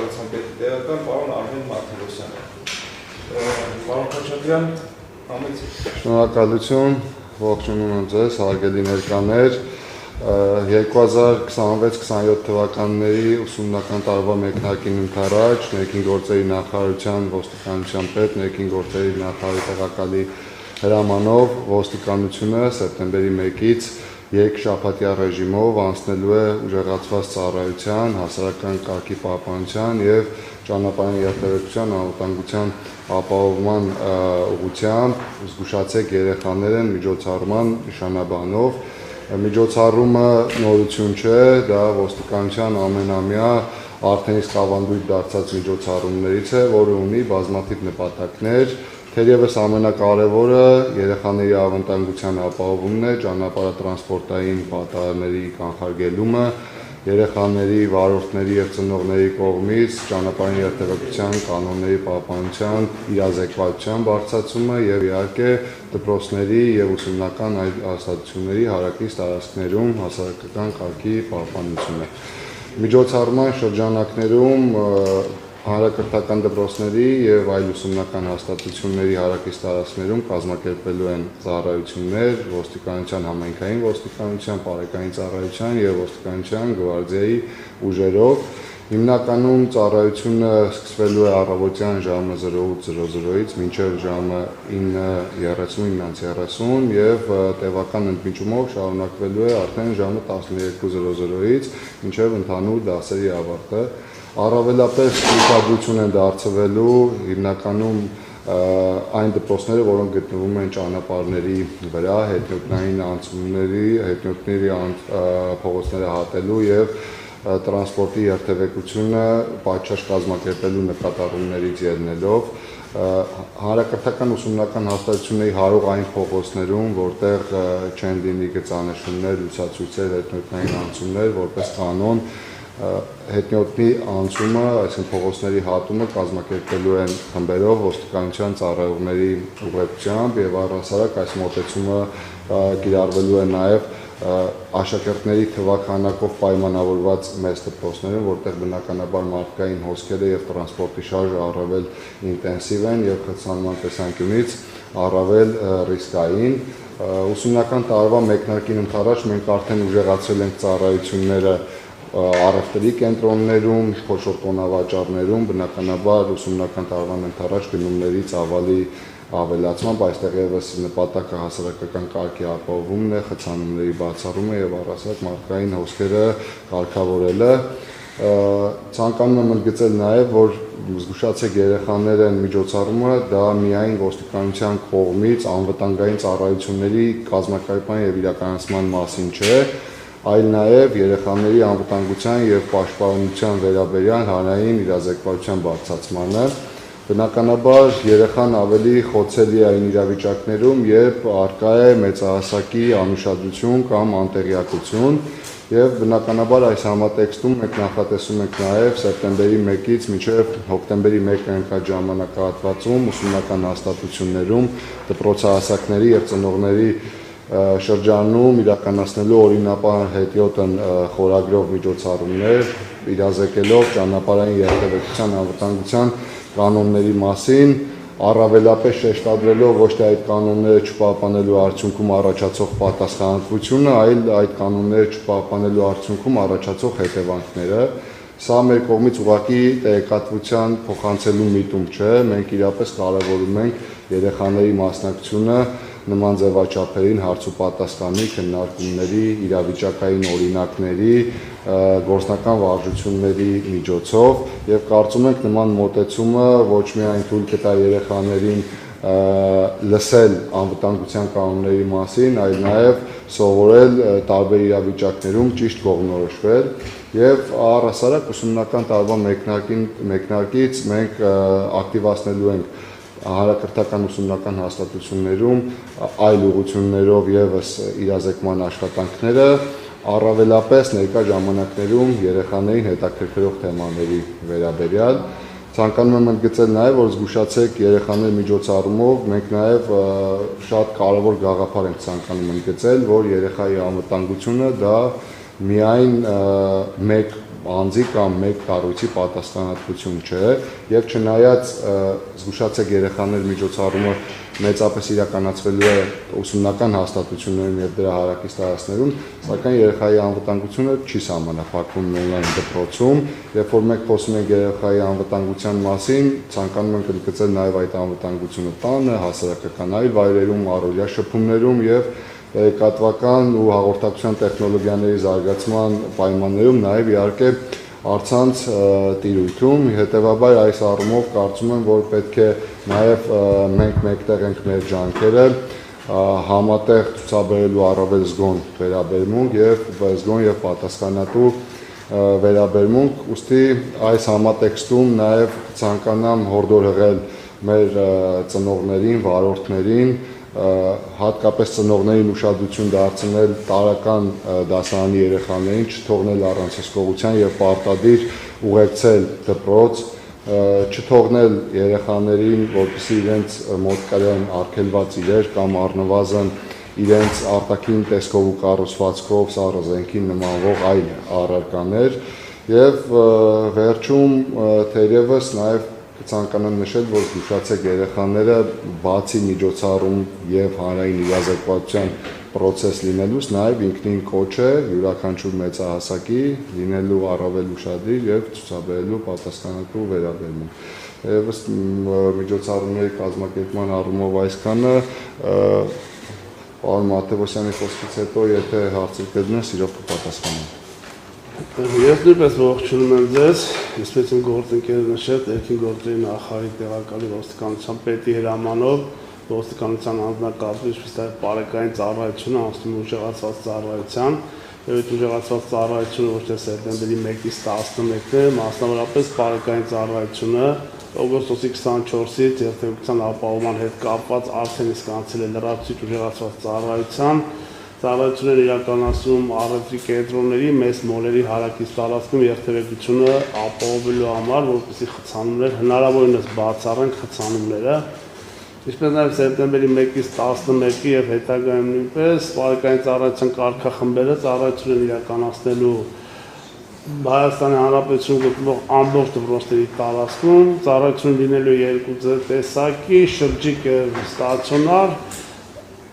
կառուցապետի տեղական պարոն Արմեն Մարտիրոսյանը։ Պարոն Խաչատրյան, համեցեք։ Շնորհակալություն, ողջունում եմ ձեզ, հարգելի ներկաներ։ 2026-27 թվականների ուսումնական տարվա մեկնարկին ընթരാճ ներքին գործերի նախարարության ոստիկանության պետ, ներքին գործերի նախարարի տեղակալի հրամանով ոստիկանությունը սեպտեմբերի 1-ից երկշաբաթյա ռեժիմով անցնելու է ուժեղացված ծառայության, հասարակական կարգի պահպանության և ճանապարհային երթևեկության անվտանգության ապահովման ուղղությամբ զգուշացեք երեխաներ են միջոցառման նշանաբանով։ Միջոցառումը նորություն չէ, դա ոստիկանության ամենամյա արդեն իսկ ավանդույթ դարձած միջոցառումներից է, որը ունի բազմաթիվ նպատակներ։ Թերևս ամենակարևորը երեխաների անվտանգության ապահովումն է, ճանապարհատրանսպորտային պատահարների կանխարգելումը, երեխաների, վարորդների և ծնողների կողմից ճանապարհային երթևեկության կանոնների պահպանության իրազեկվածության բարձրացումը և իհարկե դպրոցների և ուսումնական այլ հաստատությունների հարակից տարածքներում հասարակական կարգի պահպանությունը։ Միջոցառման շրջանակներում հանրակրթական դպրոցների և այլ ուսումնական հաստատությունների հարակից տարածքներում կազմակերպվելու են ծառայություններ ոստիկանության, համայնքային ոստիկանության, բարեկային ծառայության և ոստիկանության գվարդիայի ուժերով։ Հիմնականում ծառայությունը սկսվելու է առավոտյան ժամը 08:00-ից մինչև ժամը 9:30 և տևական ընդմիջումով շարունակվելու է արդեն ժամը 12:00-ից մինչև ընդհանուր դասերի ավարտը։ Առավելապես ուշադրություն են դարձվելու հիմնականում այն դպրոցները, որոնք գտնվում են ճանապարհների վրա, հետիոտնային անցումների, հետիոտների փողոցները հատելու և տրանսպորտի երթևեկությունը պատշաճ կազմակերպելու նկատառումներից ելնելով, հանրակրթական ուսումնական հաստատությունների հարուղային փողոցներում, որտեղ չեն լինի գծանշումներ, լուսացույցեր, հետիոտնային անցումներ, որպես կանոն հետիոտնի անցումը, այսինքն փողոցների հատումը կազմակերպելու են խմբերով ոստիկանության ծառայողների ուղղությամբ և առհասարակ այս մոտեցումը կիրառվելու է նաև աշակերտների թվաքանակով պայմանավորված մեծ դպրոցներում, որտեղ բնականաբար մարդկային հոսքերը և տրանսպորտի շարժը առավել ինտենսիվ են և խցանման տեսանկյունից առավել ռիսկային։ Ուսումնական տարվա մեկնարկին ընդառաջ մենք արդեն ուժեղացրել ենք ծառայությունները առևտրի կենտրոններում, խոշոր տոնավաճառներում, բնականաբար ուսումնական տարվան ընդառաջ գնումների ծավալի ավելացմամբ, այստեղ ևս նպատակը հասարակական կարգի ապահովումն է, խցանումների բացառումը և առհասարակ մարդկային հոսքերը կարգավորելը։ Ցանկանում եմ ընդգծել նաև, որ զգուշացեք երեխաներ են միջոցառումը, դա միայն ոստիկանության կողմից անվտանգային ծառայությունների կազմակերպման և իրականացման մասին չէ, այլ նաև երեխաների անվտանգության և պաշտպանության վերաբերյալ հանրային իրազեկվածության բարձրացմանը։ Բնականաբար երեխան ավելի խոցելի է այն իրավիճակներում, երբ առկա է մեծահասակի անուշադրություն կամ անտեղյակություն և բնականաբար այս համատեքստում մենք նախատեսում ենք նաև սեպտեմբերի 1-ից մինչև հոկտեմբերի 1-ը ընկած ժամանակահատվածում ուսումնական հաստատություններում դպրոցահասակների և ծնողների շրջանում իրականացնելու օրինապար հետիոտն խորագրով միջոցառումներ, իրազեկելով ճանապարհային երթևեկության անվտանգության կանոնների մասին, առավելապես շեշտադրելով ոչ թե այդ կանոնները չպահպանելու արդյունքում առաջացող պատասխանատվությունը, այլ այդ կանոնները չպահպանելու արդյունքում առաջացող հետևանքները։ Սա մեր կողմից ուղղակի տեղեկատվության փոխանցելու միտում չէ, մենք իրապես կարևորում ենք երեխաների մասնակցությունը նման ձևաչափերին հարցուպատասխանի, քննարկումների, իրավիճակային օրինակների, գործնական վարժությունների միջոցով և կարծում ենք նման մոտեցումը ոչ միայն թույլ կտա երեխաներին լսել անվտանգության կանոնների մասին, այլ նաև սովորել տարբեր իրավիճակներում ճիշտ կողմնորոշվել և առհասարակ ուսումնական տարվա մեկնարկից մենք ակտիվացնելու ենք հանրակրթական ուսումնական հաստատություններում այլ ուղղություններով ևս իրազեկման աշխատանքները, առավելապես ներկա ժամանակներում երեխաներին հետաքրքրող թեմաների վերաբերյալ։ Ցանկանում եմ ընդգծել նաև, որ զգուշացեք երեխաների միջոցառումով մենք նաև շատ կարևոր գաղափար ենք ցանկանում ընդգծել, որ երեխայի անվտանգությունը դա միայն մեկ անձի կամ մեկ կառույցի պատասխանատվություն չէ եւ չնայած զգուշացեք երեխաներ միջոցառումը մեծապես իրականացվելու է ուսումնական հաստատություններում եւ դրա հարակից տարածքներում, սակայն երեխայի անվտանգությունը չի սահմանափակվում միայն դպրոցում, երբ որ մենք խոսում ենք երեխայի անվտանգության մասին, ցանկանում ենք ընդգծել նաեւ այդ անվտանգությունը տանը, հասարակական այլ վայրերում, առօրյա շփումներում եւ տեղեկատվական ու հաղորդակցության տեխնոլոգիաների զարգացման պայմաններում նաեւ իհարկե առցանց տիրույթում, հետևաբար այս առումով կարծում եմ, որ պետք է նաև մենք մեկտեղ ենք մեր ջանքերը համատեղ ցուցաբերելու առավել զգոն վերաբերմունք եւ զգոն եւ պատասխանատու վերաբերմունք, ուստի այս համատեքստում նաև ցանկանամ հորդորել մեր ծնողներին, վարորդներին, հատկապես ծնողներին ուշադրություն դարձնել տարական դասարանի երեխաներին, չթողնել առանց հսկողության եւ պարտադիր ուղեկցել դպրոց, չթողնել երեխաներին, որպեսզի իրենց մոտ կրեն արգելված իրեր կամ առնվազն իրենց արտաքին տեսքով ու կառուցվածքով սառը զենքին նմանվող այլ առարկաներ եւ վերջում թերևս նաեւ ցանկանամ նշել, որ զգուշացեք երեխաները բացի միջոցառում եւ հանրային իրազեկվածության process լինելուց նաեւ ինքնին կոչ է յուրաքանչյուր մեծահասակի լինելու առավել ուշադիր եւ ցուցաբերելու պատասխանատու վերաբերմունք։ Եվս միջոցառումների կազմակերպման առումով այսքանը պարոն Մատևոսյանի խոսքից հետո եթե հարցեր կլինեն, սիրով կպատասխանեմ։ Ես նույնպես ողջունում եմ ձեզ, ինչպես իմ գործընկերը նշեց, ներքին գործերի նախարարի տեղակալի ոստիկանության պետի հրամանով ոստիկանության անձնակազմի ինչպես նաև բարեկային ծառայությունը անցնում ուժեղացված ծառայության, եւ այդ ուժեղացված ծառայությունը ոչ թե սեպտեմբերի 1-ից 11-ն է, մասնավորապես բարեկային ծառայությունը օգոստոսի 24-ից երթևեկության ապահովման հետ կապված արդեն իսկ անցել է լրացուցիչ ուժեղացված ծառայության ծառայություններ իրականացում առևտրի կենտրոնների մեծ մոլերի հարակից տարածքում երթևեկությունը ապահովելու համար, որպեսզի խցանումներ հնարավորինս բացառեն խցանումները, ինչպես նաև սեպտեմբերի 1-ից 11-ի եւ հետագայում նույնպես բարեկային ծառայության կարգախմբերը ծառայություններ իրականացնելու Հայաստանի Հանրապետությունում գտնվող ամբողջ դպրոցների տարածքում ծառայություն լինելու երկու տեսակի շրջիկ եւ ստացիոնար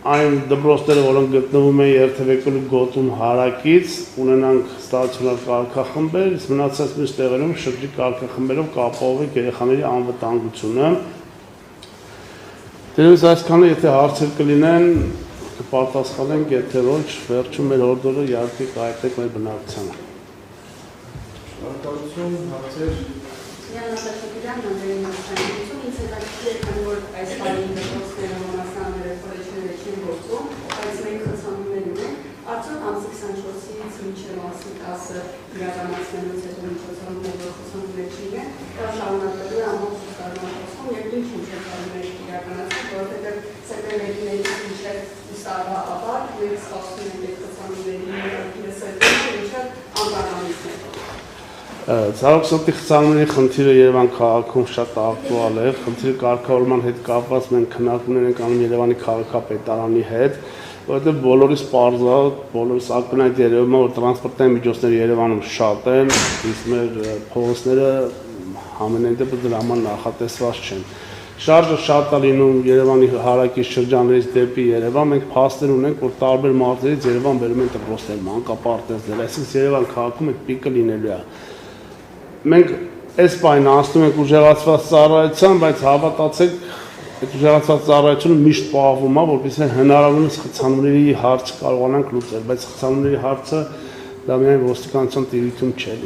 այն դպրոցները, որոնք գտնվում են երթևեկելու գոտում հարակից, ունենանք ստացիոնար կարգախմբեր, իսկ մնացած մյուս տեղերում շրջիկ կարգախմբերով կապահովենք երեխաների անվտանգությունը։ Դերևս այսքանը, եթե հարցեր կլինեն, կպատասխանենք, եթե ոչ, վերջում մեր հորդորը իհարկե կայացեք մեր բնակչությանը։ Շնորհակալություն, հարցեր։ Շնորհակալություն, Անդրեյ Մասանյություն, ինձ հետաքրքիր է, որ այս բանի դպրոցները համասարները քոլեջները չեն գործում, բայց մենք խցանումներ ունենք, արդյոք ամսի 24-ից մինչև ամսի 10-ը իրականացնելուց հետո միջոցառումները խցանումներ չունեն, դա շարունակվելու է ամբողջ տարվա եւ ինչ միջոցառումներ իրականացնել, որովհետեւ սեպտեմբերի 1-ից մինչև տարվա ավարտ մենք սպասում ենք այդ խցանումների իրականացումը, ինչը անվանալիքներ։ Ցավոք խցանումների խնդիրը Երևան քաղաքում շատ ակտուալ է, խնդիրի կարգավորման հետ կապված մենք քննարկումներ ենք անում Երևանի քաղաքապետարանի հետ, որովհետև բոլորիս պարզ է, բոլորիս ակնհայտ երևում է, որ տրանսպորտային միջոցները Երևանում շատ են, իսկ մեր փողոցները ամենայն դեպս դրա համար նախատեսված չեն։ Շարժը շատ է լինում Երևանի հարակից շրջաններից դեպի Երևան, մենք փաստեր ունենք, որ տարբեր մարզերից Երևան բերում են դպրոցներ, մանկապարտեզներ, այսինքն Երևան քաղաքում այդ պիկը լինելու է։ Մենք այս բանը անցնում ենք ուժեղացված ծառայության, բայց հավատացեք, այդ ուժեղացված ծառայությունը միշտ պահվում է, որպեսզի հնարավորինս խցանումների հարցը կարողանանք լուծել, բայց խցանումների հարցը դա միայն ոստիկանության տիրույթում չէ։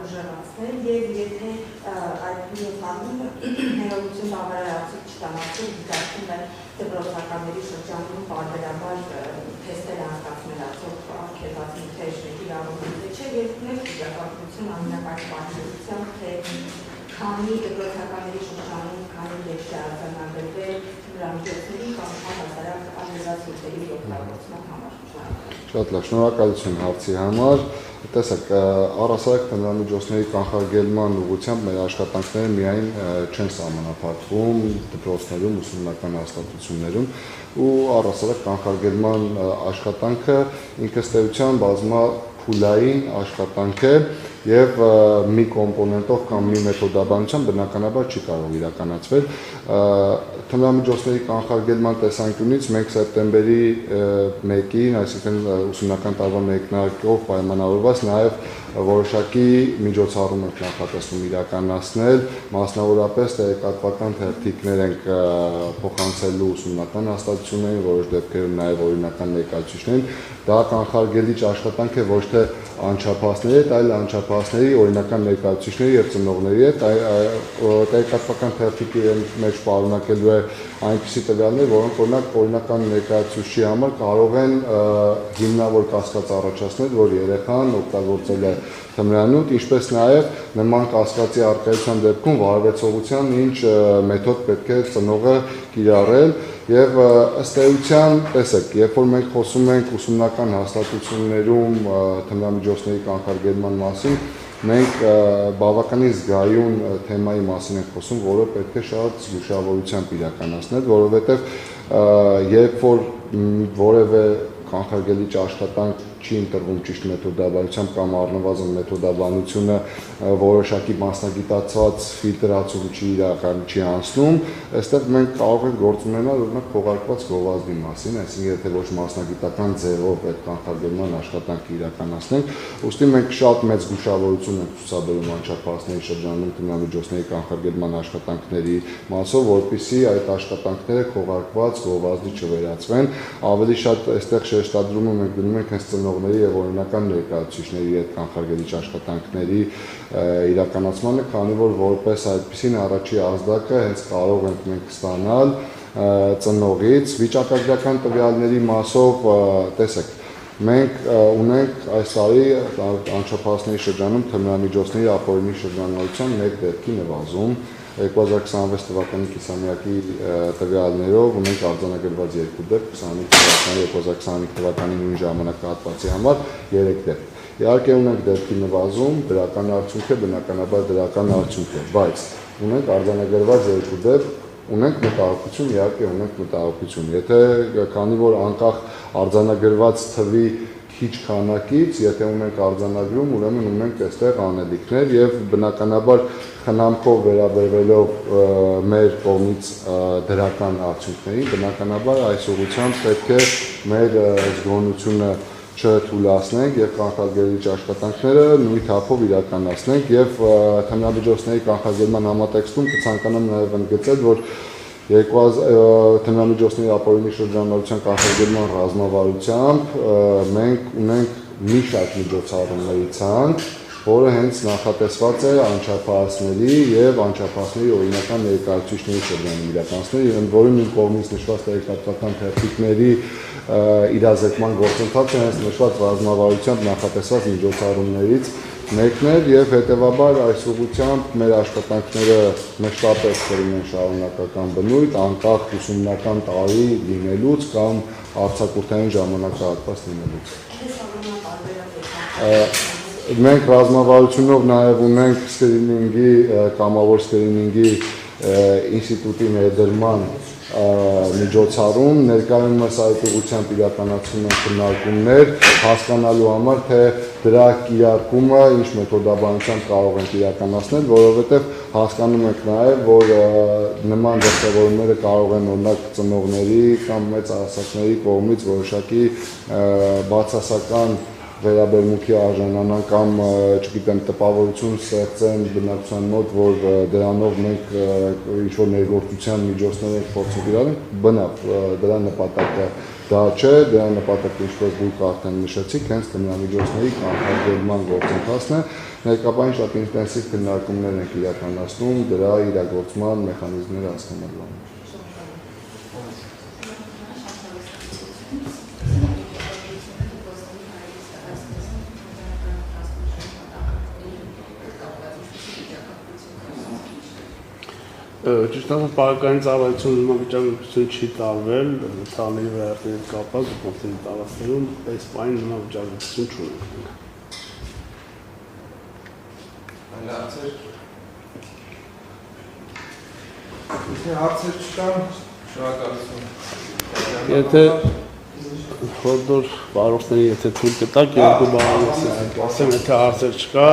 Ուժեղացնել եւ եթե այդ միջոցառումը ներողություն բավարարացիչ չստանալու դեպքում դպրոցականների շրջանում բարբերաբար թեստեր անցկացնել արդյոք արգելված նյութեր իրավունքների չէ եւ մեր դիակատություն ամենակարևորությամբ թե քանի դպրոցականների շրջանում քանի լեշ է արձանագրվել լրամիջոցների կամ հասարակ անհրաժեշտությունների օգտագործման համար։ Շատ լավ, շնորհակալություն հարցի համար։ Տեսեք, առհասարակ թմրամիջոցների կանխարգելման ուղղությամբ մեր աշխատանքները միայն չեն սահմանափակվում դպրոցներում, ուսումնական հաստատություններում ու առհասարակ կանխարգելման աշխատանքը ինքնըստինքյան բազմափուլային աշխատանք է եւ մի կոմպոնենտով կամ մի մեթոդաբանությամբ բնականաբար չի կարող իրականացվել։ Թմրամիջոցների կանխարգելման տեսանկյունից մենք սեպտեմբերի 1-ին, այսինքն ուսումնական տարվա մեկնարկով պայմանավորված նաև որոշակի միջոցառում ենք նախատեսում իրականացնել, մասնավորապես տեղեկատվական թերթիկներ ենք փոխանցելու ուսումնական հաստատություններին, որոշ դեպքերում նաև օրինական ներկայացուցիչներին։ Դա կանխարգելիչ աշխատանք է ոչ թե անչափահասների հետ, այլ անչափահասների, օրինական ներկայացուցիչների եւ ծնողների հետ։ Տեղեկատվական թերթիկի մեջ պարունակելու է այնպիսի տվյալներ, որոնք օրինակ օրինական ներկայացուցիչի համար կարող են հիմնավոր կասկած առաջացնել, որ երեխան օգտագործել է թմրանյութ, ինչպես նաև նման կասկածի առկայության դեպքում վարվեցողության ինչ մեթոդ պետք է ծնողը կիրառել եւ ըստ էության, տեսեք, երբ որ մենք խոսում ենք ուսումնական հաստատություններում թմրամիջոցների կանխարգելման մասին, մենք բավականին զգայուն թեմայի մասին ենք խոսում, որը պետք է շատ զգուշավորությամբ իրականացնել, որովհետեւ երբ որ որևէ կանխարգելիչ աշխատանք չի ընտրվում ճիշտ մեթոդաբանությամբ կամ առնվազն մեթոդաբանությունը որոշակի մասնագիտացված ֆիլտրացում չի անցնում, այստեղ մենք կարող ենք գործ ունենալ օրինակ քողարկված գովազդի մասին, այսինքն եթե ոչ մասնագիտական ձևով այդ կանխարգելման աշխատանքը իրականացնենք, ուստի մենք շատ մեծ զգուշավորություն ենք ցուցաբերում անչափահասների շրջանում թմրամիջոցների կանխարգելման աշխատանքների մասով, որպեսզի այդ աշխատանքները քողարկված գովազդի չվերածվեն, ավելի շատ այստեղ շեշտադրումը մենք դնում ենք հենց ծնողների եւ օրինական ներկայացուցիչների հետ կանխարգելիչ աշխատանքների իրականացմանը, քանի որ որպես այդպիսին առաջի ազդակը հենց կարող ենք մենք ստանալ ծնողից վիճակագրական տվյալների մասով, տեսեք, մենք ունենք այս տարի անչափահասների շրջանում թմրամիջոցների ապօրինի շրջանառության 1 դեպքի նվազում 2026 թվականի կիսամյակի տվյալներով ունենք արձանագրված 2 դեպք, 25 թվականի, 2025 թվականի նույն ժամանակահատվածի համար 3 դեպք։ Իհարկե ունենք դեպքի նվազում, դրական արդյունք է, բնականաբար դրական արդյունք է, բայց ունենք արձանագրված 2 դեպք, ունենք մտահոգություն, իհարկե ունենք մտահոգություն։ Եթե քանի որ անկախ արձանագրված թվի քիչ քանակից, եթե ունենք արձանագրում, ուրեմն ունենք այստեղ անելիքներ եւ բնականաբար խնամքով վերաբերվելով մեր կողմից դրական արդյունքների, բնականաբար այս ուղղությամբ պետք է մեր զգոնությունը չթույլատնենք եւ կանխարգելիչ աշխատանքները նույն թափով իրականացնենք եւ թմրամիջոցների կանխարգելման համատեքստում կցանկանամ նաեւ ընդգծել, որ թմրամիջոցների ապօրինի շրջանառության կանխարգելման ռազմավարությամբ մենք ունենք մի շարք միջոցառումների ցանկ, որը հենց նախատեսված է անչափահասների եւ անչափահասների օրինական ներկայացուցիչների շրջանում իրականացնել, եւ որին իմ կողմից նշված տեղեկատվական թերթիկների իրազեկման գործընթացը հենց նշված ռազմավարությամբ նախատեսված միջոցառումներից մեկն է եւ հետեւաբար այս ուղղությամբ մեր աշխատանքները մշտապես կլինեն շարունակական բնույթ, անկախ ուսումնական տարի լինելուց կամ արձակուրդային ժամանակահատված լինելուց։ Մենք ռազմավարությունով նաև ունենք սկրինինգի, կամավոր սկրինինգի ինստիտուտի ներդրման միջոցառում, ներկայումս այդ ուղղությամբ իրականացվում են քննարկումներ, հասկանալու համար, թե դրա կիրարկումը ինչ մեթոդաբանությամբ կարող ենք իրականացնել, որովհետև հասկանում ենք նաև, որ նման դրսևորումները կարող են օրինակ ծնողների կամ մեծահասակների կողմից որոշակի բացասական վերաբերմունքի արժանանան կամ, չգիտեմ, տպավորություն ստեղծեն բնակչության մոտ, որ դրանով մենք ինչ-որ ներգործության միջոցներ ենք փորձում իրարել, բնավ, դրա նպատակը դա չէ, դրա նպատակը ինչպես դուք արդեն նշեցիք, հենց թմրամիջոցների կանխարգելման գործընթացն է, ներկայապես շատ ինտենսիվ քննարկումներ ենք իրականացնում դրա իրագործման մեխանիզմները հասկանալու համար։ Ճիշտ ասած, պարագային ծառայություն նմանավիճակագրություն չի տարվել, թալի վերարտների կապած դպրոցների տարածքներում այս պայն նմանավիճակագրություն չունենք։ Այլ հարցեր։ Եթե հարցեր չկան, շնորհակալություն։ Եթե խորհրդոր վարորդների եթե թույլ կտակ, երկու բառ ասեմ, եթե հարցեր չկա,